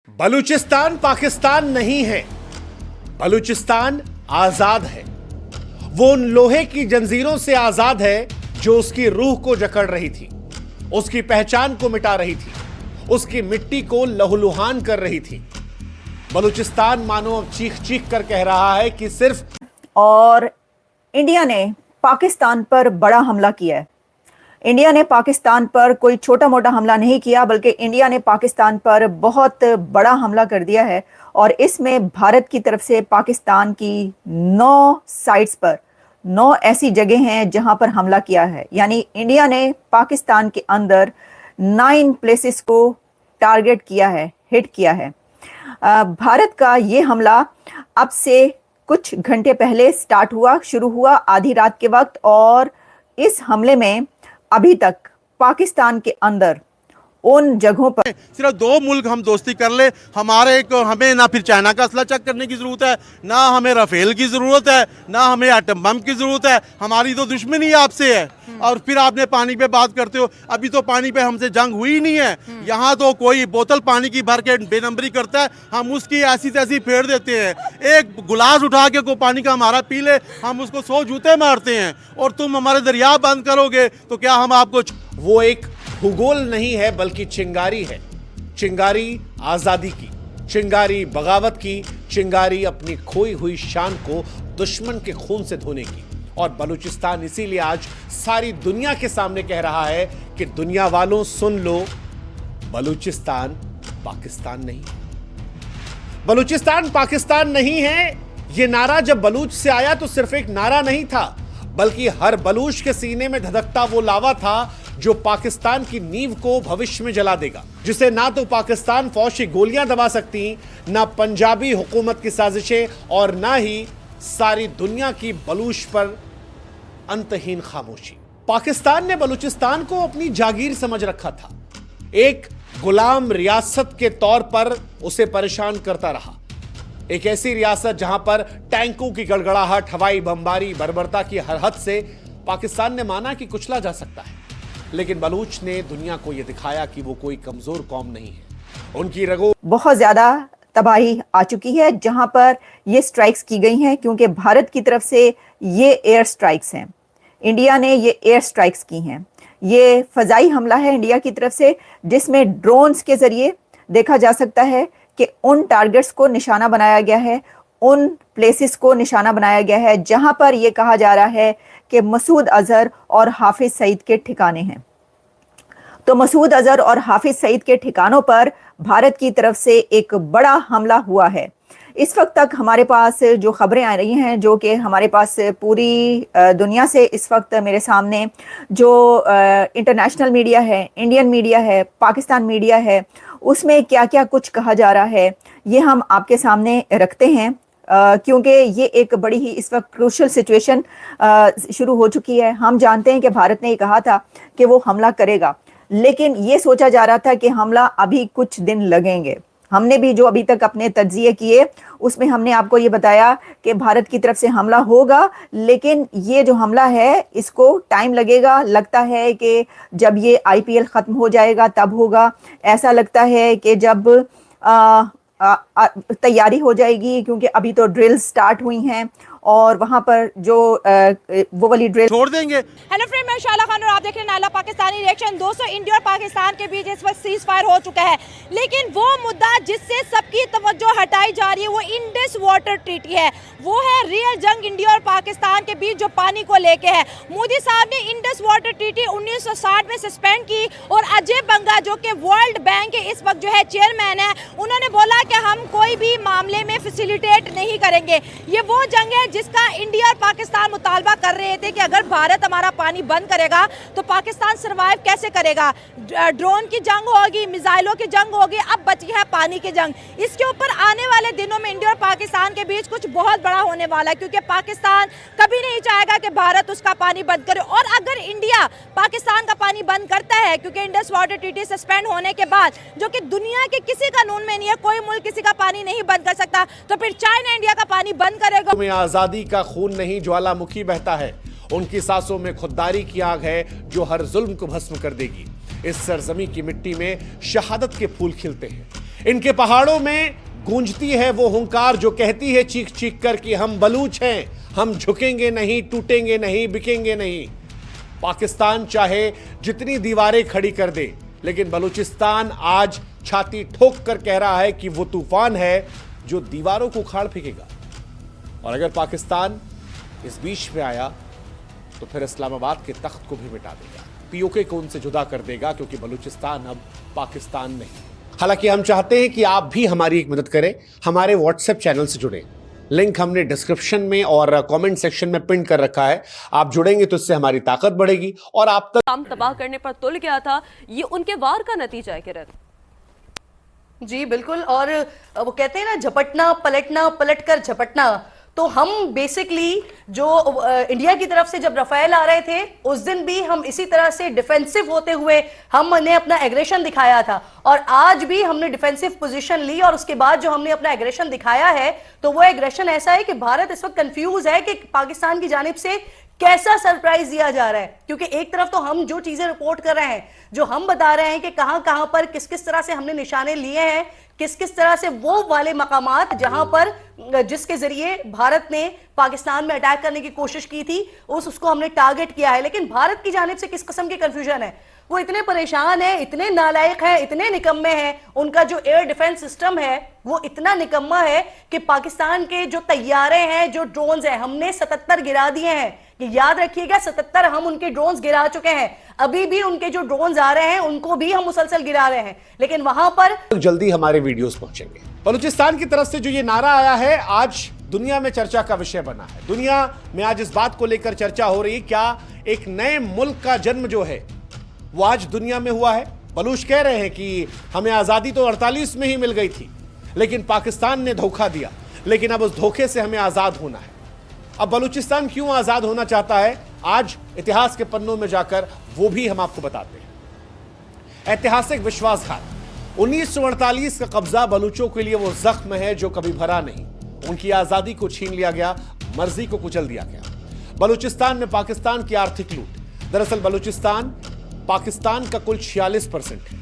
बलूचिस्तान पाकिस्तान नहीं है, बलूचिस्तान आजाद है। वो उन लोहे की जंजीरों से आजाद है जो उसकी रूह को जकड़ रही थी, उसकी पहचान को मिटा रही थी, उसकी मिट्टी को लहूलुहान कर रही थी। बलूचिस्तान मानो अब चीख चीख कर कह रहा है कि सिर्फ और इंडिया ने पाकिस्तान पर बड़ा हमला किया है। इंडिया ने पाकिस्तान पर कोई छोटा मोटा हमला नहीं किया, बल्कि इंडिया ने पाकिस्तान पर बहुत बड़ा हमला कर दिया है। और इसमें भारत की तरफ से पाकिस्तान की 9 साइट्स पर 9 ऐसी जगह हैं जहां पर हमला किया है। यानी इंडिया ने पाकिस्तान के अंदर 9 प्लेसेस को टारगेट किया है, हिट किया है। भारत का ये हमला अब से कुछ घंटे पहले शुरू हुआ आधी रात के वक्त, और इस हमले में अभी तक पाकिस्तान के अंदर उन जगहों पर सिर्फ 2 मुल्क हम दोस्ती कर ले, हमें ना फिर चाइना का असला चेक करने की जरूरत है, ना हमें राफेल की जरूरत है, ना हमें एटम बम की जरूरत है। हमारी तो दुश्मनी ही आपसे है। और फिर आपने पानी पे बात करते हो, अभी तो पानी पे हमसे जंग हुई नहीं है। यहाँ तो कोई बोतल पानी की भर के बेनंबरी करता है, हम उसकी ऐसी तैसी फेर देते हैं। एक गिलास उठा के को पानी का हमारा पी ले, हम उसको 100 जूते मारते हैं। और तुम हमारे दरिया बंद करोगे तो क्या हम आपको। वो एक भूगोल नहीं है बल्कि चिंगारी है। चिंगारी आजादी की, चिंगारी बगावत की, चिंगारी अपनी खोई हुई शान को दुश्मन के खून से धोने की। और बलूचिस्तान इसीलिए आज सारी दुनिया के सामने कह रहा है कि दुनिया वालों सुन लो, बलूचिस्तान पाकिस्तान नहीं है। बलूचिस्तान पाकिस्तान नहीं है। यह नारा जब बलूच से आया तो सिर्फ एक नारा नहीं था, बल्कि हर बलूच के सीने में धधकता वो लावा था जो पाकिस्तान की नींव को भविष्य में जला देगा, जिसे ना तो पाकिस्तान फौज की गोलियां दबा सकती, ना पंजाबी हुकूमत की साजिशें, और ना ही सारी दुनिया की बलूच पर अंतहीन खामोशी। पाकिस्तान ने बलूचिस्तान को अपनी जागीर समझ रखा था, एक गुलाम रियासत के तौर पर उसे परेशान करता रहा। एक ऐसी रियासत जहां पर टैंकों की गड़गड़ाहट, हवाई बमबारी, बर्बरता की हर हद से पाकिस्तान ने माना कि कुचला जा सकता है। लेकिन बलूच ने दुनिया को यह दिखाया कि वो कोई कमजोर कौम नहीं है। उनकी रगों बहुत ज्यादा तबाही आ चुकी है जहां पर ये स्ट्राइक्स की गई हैं, क्योंकि भारत की तरफ से ये एयर स्ट्राइक्स हैं। इंडिया ने ये एयर स्ट्राइक्स की हैं। ये फजाई हमला है इंडिया की तरफ से, जिसमें ड्रोन्स के जरिए देखा जा सकता है कि उन टारगेट्स को निशाना बनाया गया है, उन प्लेसेस को निशाना बनाया गया है जहां पर यह कहा जा रहा है कि मसूद अजहर और हाफिज सईद के ठिकाने हैं। तो मसूद अजहर और हाफिज सईद के ठिकानों पर भारत की तरफ से एक बड़ा हमला हुआ है। इस वक्त तक हमारे पास जो खबरें आ रही हैं, जो कि हमारे पास पूरी दुनिया से इस वक्त मेरे सामने जो इंटरनेशनल मीडिया है, इंडियन मीडिया है, पाकिस्तान मीडिया है, उसमें क्या क्या कुछ कहा जा रहा है, ये हम आपके सामने रखते हैं। क्योंकि ये एक बड़ी ही इस वक्त क्रूशल सिचुएशन शुरू हो चुकी है। हम जानते हैं कि भारत ने ये कहा था कि वो हमला करेगा, लेकिन ये सोचा जा रहा था कि हमला अभी कुछ दिन लगेंगे। हमने भी जो अभी तक अपने तज्जिए किए उसमें हमने आपको ये बताया कि भारत की तरफ से हमला होगा, लेकिन ये जो हमला है इसको टाइम लगेगा। लगता है कि जब ये IPL ख़त्म हो जाएगा तब होगा। ऐसा लगता है कि जब तैयारी हो जाएगी, क्योंकि अभी तो ड्रिल स्टार्ट हुई हैं और वहां पर जो वो वाली ड्रिल छोड़ देंगे। हेलो फ्रेंड, मैं शाला खान और आप देख रहे हैं नाला पाकिस्तानी रिएक्शन। दोस्तों, इंडिया और पाकिस्तान के बीच इस वक्त सीज फायर हो चुका है, लेकिन वो मुद्दा जिससे सबकी तवज्जो हटाई जा रही है वो इंडस वाटर ट्रीटी है। वो है रियल जंग इंडिया और पाकिस्तान के बीच जो पानी को लेके है। मोदी साहब ने इंडस वाटर ट्रीटी 1960 में सस्पेंड की, और अजय बंगा जो कि वर्ल्ड बैंक के इस वक्त जो है चेयरमैन है, उन्होंने बोला कि हम कोई भी मामले में फैसिलिटेट नहीं करेंगे। ये वो जंग है जिसका इंडिया और पाकिस्तान मुतालबा कर रहे थे कि अगर भारत हमारा पानी बंद करेगा तो पाकिस्तान सरवाइव कैसे करेगा। ड्रोन की जंग होगी, मिसाइलों की जंग होगी, अब बची है पानी की जंग। इसके ऊपर आने वाले दिनों में इंडिया और पाकिस्तान के बीच कुछ बहुत बड़ा होने वाला है, क्योंकि पाकिस्तान कभी नहीं चाहेगा कि भारत उसका पानी बंद करे। और अगर इंडिया पाकिस्तान का पानी बंद करता है, क्योंकि इंडस वाटर ट्रीटी सस्पेंड होने के बाद, जो कि दुनिया के किसी कानून में नहीं है, कोई मुल्क किसी का पानी नहीं बंद कर सकता, तो फिर चाइना इंडिया का पानी बंद करेगा। आजादी का खून नहीं ज्वालामुखी बहता है, उनकी सांसों में खुददारी की आग है जो हर जुल्म को भस्म कर देगी। इस सरजमी की मिट्टी में शहादत के फूल खिलते हैं। इनके पहाड़ों में गूंजती है वो हुंकार जो कहती है चीख चीख कर कि हम बलूच हैं, हम झुकेंगे नहीं, टूटेंगे नहीं, बिकेंगे नहीं। पाकिस्तान चाहे जितनी दीवारें खड़ी कर दे, लेकिन बलूचिस्तान आज छाती ठोक कर कह रहा है कि वो तूफान है जो दीवारों को उखाड़ फेंकेगा। और अगर पाकिस्तान इस बीच में आया तो फिर इस्लामाबाद के तख्त को भी मिटा देगा, पीओके को उनसे जुदा कर देगा, क्योंकि बलूचिस्तान अब पाकिस्तान नहीं। हालांकि हम चाहते हैं कि आप भी हमारी एक मदद करें, हमारे व्हाट्सएप चैनल से जुड़े। लिंक हमने डिस्क्रिप्शन में और कमेंट सेक्शन में पिन कर रखा है। आप जुड़ेंगे तो इससे हमारी ताकत बढ़ेगी और आप तक काम तबाह करने पर तुल गया था। ये उनके वार का नतीजा है किरण। जी बिल्कुल। और वो कहते हैं ना, झपटना पलटना, पलट कर झपटना। तो हम बेसिकली जो इंडिया की तरफ से जब रफेल आ रहे थे, उस दिन भी हम इसी तरह से डिफेंसिव होते हुए हमने अपना एग्रेशन दिखाया था, और आज भी हमने डिफेंसिव पोजीशन ली। और उसके बाद जो हमने अपना एग्रेशन दिखाया है, तो वो एग्रेशन ऐसा है कि भारत इस वक्त कंफ्यूज है कि पाकिस्तान की जानिब से कैसा सरप्राइज दिया जा रहा है। क्योंकि एक तरफ तो हम जो चीजें रिपोर्ट कर रहे हैं, जो हम बता रहे हैं कि कहां कहां पर किस किस तरह से हमने निशाने लिए हैं, किस किस तरह से वो वाले मकामात जहां पर जिसके जरिए भारत ने पाकिस्तान में अटैक करने की कोशिश की थी, उसको हमने टारगेट किया है। लेकिन भारत की जानिब से किस किस्म की कंफ्यूजन है, वो इतने परेशान है, इतने नालायक हैं, इतने निकम्मे हैं। उनका जो एयर डिफेंस सिस्टम है वो इतना निकम्मा है कि पाकिस्तान के जो तैयारे हैं, जो ड्रोन्स हैं, हमने 77 गिरा दिए हैं। कि याद रखिएगा, 77 हम उनके ड्रोन्स गिरा चुके हैं। अभी भी उनके जो ड्रोन्स आ रहे हैं उनको भी हम मुसलसल गिरा रहे हैं। लेकिन वहां पर जल्दी हमारे वीडियोस पहुंचेंगे। बलूचिस्तान की तरफ से जो ये नारा आया है, आज दुनिया में चर्चा का विषय बना है। दुनिया में आज इस बात को लेकर चर्चा हो रही है, क्या एक नए मुल्क का जन्म जो है वो आज दुनिया में हुआ है। बलूच कह रहे हैं कि हमें आजादी तो 48 में ही मिल गई थी, लेकिन पाकिस्तान ने धोखा दिया, लेकिन अब उस धोखे से हमें आजाद होना है। अब बलूचिस्तान क्यों आजाद होना चाहता है, आज इतिहास के पन्नों में जाकर वो भी हम आपको बताते हैं। ऐतिहासिक विश्वासघात, 1948 का कब्जा बलूचों के लिए वो जख्म है जो कभी भरा नहीं। उनकी आजादी को छीन लिया गया, मर्जी को कुचल दिया गया। बलूचिस्तान में पाकिस्तान की आर्थिक लूट। दरअसल बलूचिस्तान पाकिस्तान का कुल 46% है,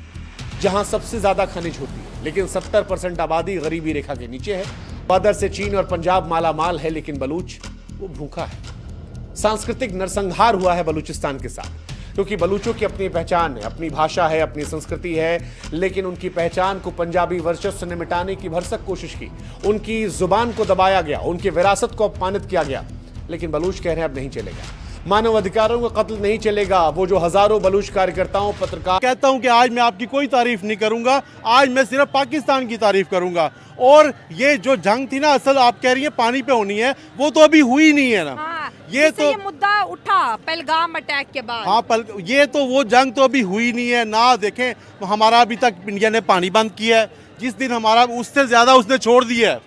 जहां सबसे ज्यादा खनिज होती है, लेकिन 70% आबादी गरीबी रेखा के नीचे है। बदर से चीन और पंजाब माला माल है, लेकिन बलूच वो भूखा है। सांस्कृतिक नरसंहार हुआ है बलूचिस्तान के साथ, क्योंकि बलूचों की अपनी पहचान है, अपनी भाषा है, अपनी संस्कृति है, लेकिन उनकी पहचान को पंजाबी वर्चस्व ने मिटाने की भरसक कोशिश की। उनकी जुबान को दबाया गया, उनकी विरासत को अपमानित किया गया। लेकिन बलूच कह रहे हैं अब नहीं चलेगा, मानव अधिकारों का कत्ल नहीं चलेगा। वो जो हजारों बलूच कार्यकर्ताओं, पत्रकार, कहता हूं कि आज मैं आपकी कोई तारीफ नहीं करूंगा, आज मैं सिर्फ पाकिस्तान की तारीफ करूंगा। और ये जो जंग थी ना, असल आप कह रही है पानी पे होनी है, वो तो अभी हुई नहीं है ना। हाँ, ये तो ये मुद्दा उठा पहलगाम अटैक के बाद। हाँ, ये तो वो जंग तो अभी हुई नहीं है ना। देखें, हमारा अभी तक इंडिया ने पानी बंद किया है, जिस दिन हमारा उससे ज्यादा उसने छोड़ दिया है।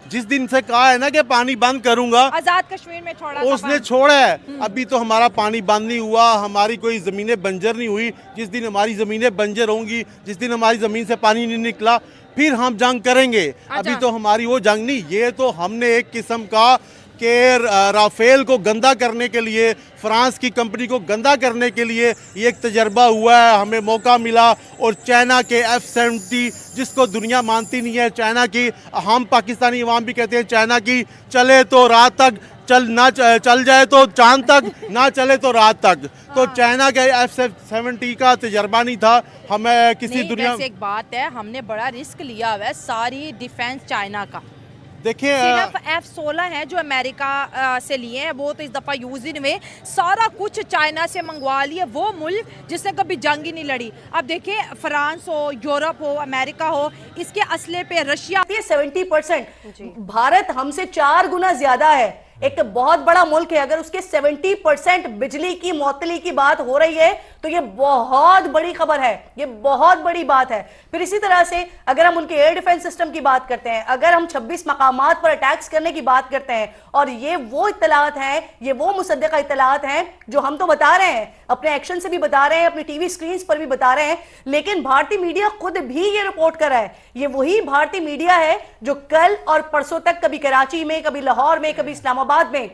जिस दिन से कहा है ना कि पानी बंद करूंगा, आजाद कश्मीर में छोड़ा, उसने छोड़ा है। अभी तो हमारा पानी बंद नहीं हुआ, हमारी कोई ज़मीनें बंजर नहीं हुई। जिस दिन हमारी ज़मीनें बंजर होंगी, जिस दिन हमारी ज़मीन से पानी नहीं निकला, फिर हम जंग करेंगे। अभी तो हमारी वो जंग नहीं। ये तो हमने एक किस्म का कि राफेल को गंदा करने के लिए, फ्रांस की कंपनी को गंदा करने के लिए ये एक तजर्बा हुआ है, हमें मौका मिला। और चाइना के F-70 जिसको दुनिया मानती नहीं है, चाइना की, हम पाकिस्तानी अवाम भी कहते हैं चाइना की चले तो रात तक, चल जाए तो चांद तक, ना चले तो रात तक। तो चाइना के F-70 का तजर्बा नहीं था हमें किसी दुनिया। वैसे एक बात है, हमने बड़ा रिस्क लिया हुआ है, सारी डिफेंस चाइना का। देखिए, सिर्फ F-16 है जो अमेरिका से लिए हैं, वो तो इस दफ़ा यूज ही नहीं हुए। सारा कुछ चाइना से मंगवा लिया, वो मुल्क जिसने कभी जंग ही नहीं लड़ी। अब देखिए, फ्रांस हो, यूरोप हो, अमेरिका हो, इसके असले पे रशिया 70%। भारत हमसे 4 गुना ज्यादा है। एक बहुत बड़ा मुल्क है, अगर उसके 70% बिजली की मौतली की बात हो रही है तो ये बहुत बड़ी खबर है, ये बहुत बड़ी बात है। फिर इसी तरह से अगर हम उनके एयर डिफेंस सिस्टम की बात करते हैं, अगर हम 26 मकामात पर अटैक्स करने की बात करते हैं, और ये वो इत्तलात हैं, ये वो मुसद्दका इत्तलात हैं जो हम तो बता रहे हैं, अपने एक्शन से भी बता रहे हैं, अपनी टीवी स्क्रीन पर भी बता रहे हैं, लेकिन भारतीय मीडिया खुद भी ये रिपोर्ट कर रहा है। ये वही भारतीय मीडिया है जो कल और परसों तक कभी कराची में, कभी लाहौर में, कभी इस्लामाबाद में,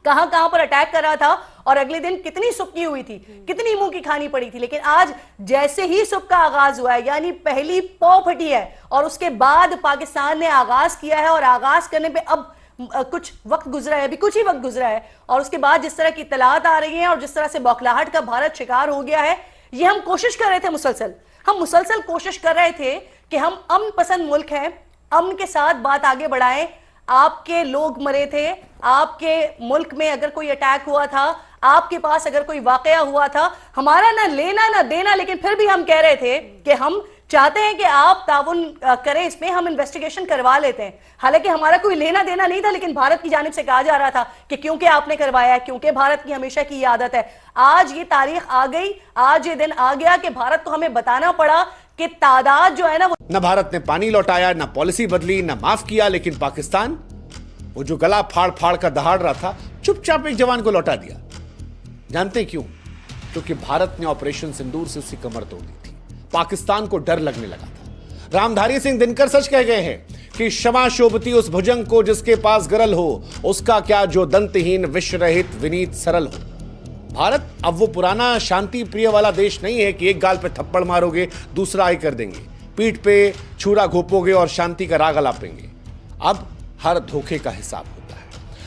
कहां कहां पर अटैक कर रहा था और अगले दिन कितनी सुक्की हुई थी, कितनी मुंह की खानी पड़ी थी। लेकिन आज जैसे ही सुख का आगाज हुआ है, यानी पहली पौ फटी है और उसके बाद पाकिस्तान ने आगाज किया है, और आगाज करने पे अब कुछ वक्त गुजरा है, अभी कुछ ही वक्त गुजरा है, और उसके बाद जिस तरह की इत्तलात आ रही हैं और जिस तरह से बौखलाहट का भारत शिकार हो गया है, ये हम कोशिश कर रहे थे हम मुसलसल कोशिश कर रहे थे कि हम अमन पसंद मुल्क हैं, अमन के साथ बात आगे बढ़ाएं। आपके लोग मरे थे, आपके मुल्क में अगर कोई अटैक हुआ था, आपके पास अगर कोई वाकया हुआ था, हमारा ना लेना ना देना, लेकिन फिर भी हम कह रहे थे कि हम चाहते हैं कि आप ताउन करें, इसमें हम इन्वेस्टिगेशन करवा लेते हैं। हालांकि हमारा कोई लेना देना नहीं था, लेकिन भारत की जानिब से कहा जा रहा था कि क्योंकि आपने करवाया है, क्योंकि भारत की हमेशा की आदत है। आज ये तारीख आ गई, आज ये दिन आ गया कि भारत को हमें बताना पड़ा कि तादाद जो है ना, वो न भारत ने पानी लौटाया, न पॉलिसी बदली, न माफ किया, लेकिन पाकिस्तान वो जो गला फाड़ फाड़ कर दहाड़ रहा था, चुपचाप एक जवान को लौटा दिया। जानते क्यों? क्योंकि भारत ने ऑपरेशन सिंदूर से उसकी कमर तोड़ दी थी। पाकिस्तान को डर लगने लगा था। रामधारी सिंह दिनकर सच कह गए हैं कि क्षमा शोभती उस भुजंग को जिसके पास गरल हो, उसका क्या जो दंतहीन विश्व रहित विनीत सरल हो। भारत अब वो पुराना शांति प्रिय वाला देश नहीं है कि एक गाल पे थप्पड़ मारोगे दूसरा आई कर देंगे, पीठ पे छुरा घोपोगे और शांति का राग अलापेंगे। अब हर धोखे का हिसाब होता है,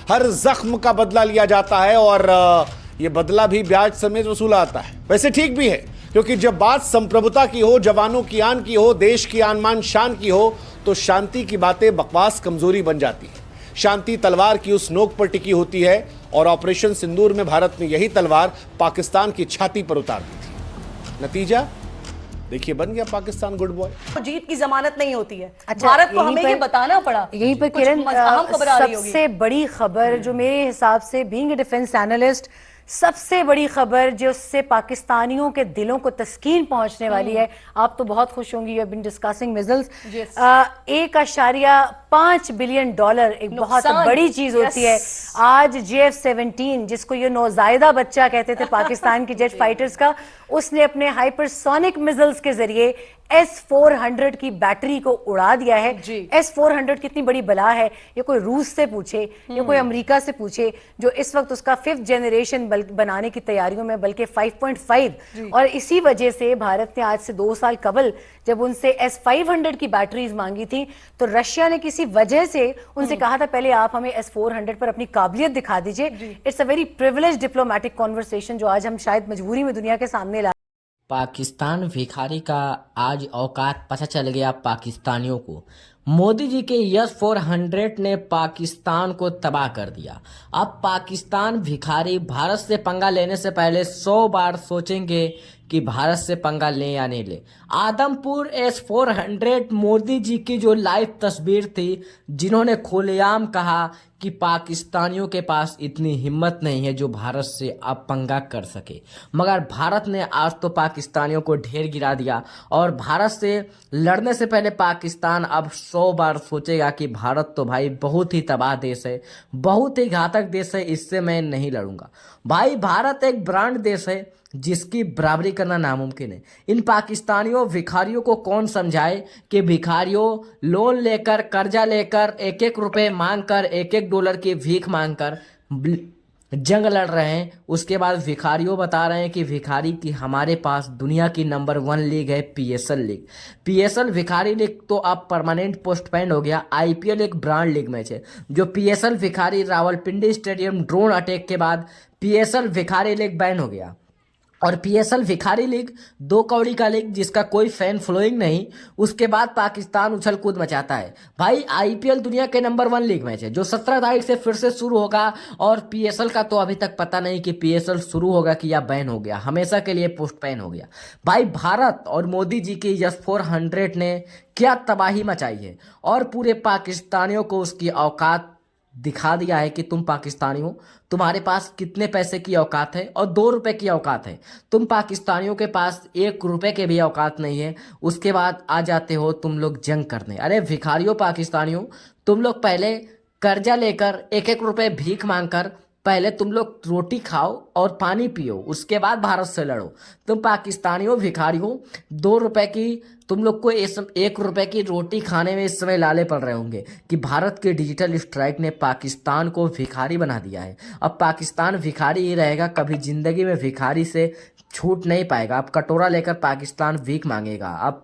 हर जख्म का बदला लिया जाता है, और ये बदला भी ब्याज समेत वसूला आता है। वैसे ठीक भी है, क्योंकि जब बात संप्रभुता की हो, जवानों की आन की हो, देश की आन मान शान की हो, तो शांति की बातें बकवास कमजोरी बन जाती है। शांति तलवार की उस नोक पर टिकी होती है, और ऑपरेशन सिंदूर में भारत ने यही तलवार पाकिस्तान की छाती पर उतार दी थी। नतीजा देखिए, बन गया पाकिस्तान गुड बॉय। जीत की जमानत नहीं होती है। अच्छा, भारत को हमें ये बताना पड़ा। यहीं पर कुछ किरण, अहम खबर आ रही होगी। सबसे बड़ी खबर जो मेरे हिसाब से बीइंग अ डिफेंस एनालिस्ट, सबसे बड़ी खबर जो उससे पाकिस्तानियों के दिलों को तस्कीन पहुंचने वाली है, आप तो बहुत खुश होंगी, you have been discussing missiles, 1.5 billion dollar एक बहुत बड़ी चीज होती है। आज JF-17, जिसको ये नौजायदा बच्चा कहते थे पाकिस्तान की जेट फाइटर्स का, उसने अपने हाइपरसोनिक मिसाइल्स के जरिए S-400 की बैटरी को उड़ा दिया है। S-400 कितनी बड़ी बला है, ये कोई रूस से पूछे या कोई अमेरिका से पूछे, जो इस वक्त उसका 5th जनरेशन बनाने की तैयारियों में, बल्कि 5.5, और इसी वजह से भारत ने आज से 2 साल कबल जब उनसे S-500 की बैटरीज मांगी थी, तो रशिया ने किसी वजह से उनसे कहा था पहले आप हमें S-400 पर अपनी काबिलियत दिखा दीजिए। It's a very privilege diplomatic conversation जो आज हम शायद मजबूरी में दुनिया के सामने ला। पाकिस्तान भिखारी का आज औकात पता चल गया पाकिस्तानियों को। मोदी जी के S-400 ने पाकिस्तान को तबाह कर दिया। अब पाकिस्तान भिखारी भारत से पंगा लेने से पहले 100 बार सोचेंगे कि भारत से पंगा ले या नहीं ले। आदमपुर S-400 मोदी जी की जो लाइव तस्वीर थी, जिन्होंने खुलेआम कहा कि पाकिस्तानियों के पास इतनी हिम्मत नहीं है जो भारत से अब पंगा कर सके, मगर भारत ने आज तो पाकिस्तानियों को ढेर गिरा दिया। और भारत से लड़ने से पहले पाकिस्तान अब 100 बार सोचेगा कि भारत तो भाई बहुत ही तबाह देश है, बहुत ही घातक देश है, इससे मैं नहीं लड़ूंगा। भाई भारत एक ब्रांड देश है जिसकी बराबरी करना नामुमकिन है। इन पाकिस्तानियों भिखारियों को कौन समझाए कि भिखारियों लोन लेकर, कर्जा लेकर, 1-1 रुपए मांगकर, 1-1 डॉलर की भीख मांगकर जंग लड़ रहे हैं। उसके बाद भिखारियों बता रहे हैं कि भिखारी की हमारे पास दुनिया की नंबर 1 लीग है PSL लीग। PSL भिखारी लीग तो अब परमानेंट पोस्टपोन हो गया। IPL एक ब्रांड लीग मैच है। जो PSL भिखारी रावलपिंडी स्टेडियम ड्रोन अटैक के बाद PSL भिखारी लीग बैन हो गया। और PSL भिखारी लीग 2 कौड़ी का लीग जिसका कोई फैन फॉलोइंग नहीं, उसके बाद पाकिस्तान उछल कूद मचाता है। भाई IPL दुनिया के नंबर 1 लीग मैच है जो 17 तारीख से फिर से शुरू होगा। और PSL का तो अभी तक पता नहीं कि PSL शुरू होगा कि या बैन हो गया, हमेशा के लिए पोस्टपोन हो गया। भाई भारत और मोदी जी की S-400 ने क्या तबाही मचाई है, और पूरे पाकिस्तानियों को उसकी औकात दिखा दिया है कि तुम पाकिस्तानी हो, तुम्हारे पास कितने पैसे की औकात है, और 2 रुपए की औकात है। तुम पाकिस्तानियों के पास 1 रुपए के भी औकात नहीं है। उसके बाद आ जाते हो तुम लोग जंग करने। अरे भिखारियों पाकिस्तानियों, तुम लोग पहले कर्जा लेकर, 1-1 रुपए भीख मांगकर पहले तुम लोग रोटी खाओ और पानी पियो, उसके बाद भारत से लड़ो। तुम पाकिस्तानियों भिखारियों, 2 रुपए की तुम लोग को 1 रुपए की रोटी खाने में इस समय लाले पड़ रहे होंगे कि भारत के डिजिटल स्ट्राइक ने पाकिस्तान को भिखारी बना दिया है। अब पाकिस्तान भिखारी ही रहेगा, कभी जिंदगी में भिखारी से छूट नहीं पाएगा। अब कटोरा लेकर पाकिस्तान भीख मांगेगा। अब